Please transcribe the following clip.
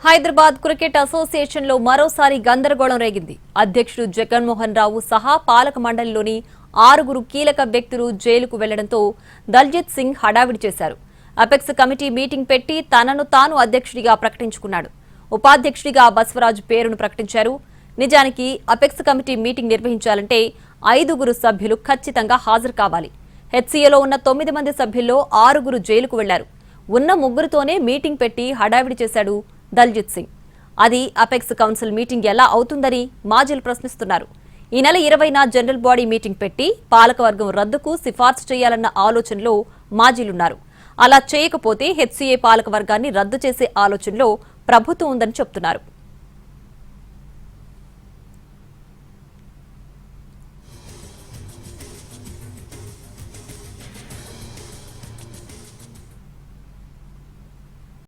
Hyderabad cricket association లో మరోసారి గందరగోళం రేగింది. అధ్యక్షుడు జగన్మోహన్ రావు సహా పాలక మండలిలోని 6 కీలక వ్యక్తులు జైలుకు వెళ్లడంతో దల్జిత్ సింగ్ హడావిడి చేశారు. అపెక్స్ కమిటీ మీటింగ్ పెట్టి తనను తాను అధ్యక్షుడిగా ప్రకటించుకున్నాడు. ఉపాధ్యక్షుడిగా బస్వరాజ్ పేరును ప్రకటించారు. నిజానికి అపెక్స్ కమిటీ మీటింగ్ నిర్వహించాలంటే 5 సభ్యులు ఖచ్చితంగా హాజరు కావాలి. హెచ్సీఏలో ఉన్న 9 మంది సభ్యుల్లో 6 జైలుకు వెళ్లారు. ఉన్న 3తోనే మీటింగ్ పెట్టి హడావిడి చేశాడు దల్జిత్ సింగ్. అది అపెక్స్ కౌన్సిల్ మీటింగ్ ఎలా అవుతుందని మాజీలు ప్రశ్నిస్తున్నారు. ఈ నెల 20న జనరల్ బాడీ మీటింగ్ పెట్టి పాలకవర్గం రద్దుకు సిఫార్సు చేయాలన్న ఆలోచనలో మాజీలున్నారు. అలా చేయకపోతే హెచ్సీఏ పాలకవర్గాన్ని రద్దు చేసే ఆలోచనలో ప్రభుత్వం ఉందని చెబుతున్నారు.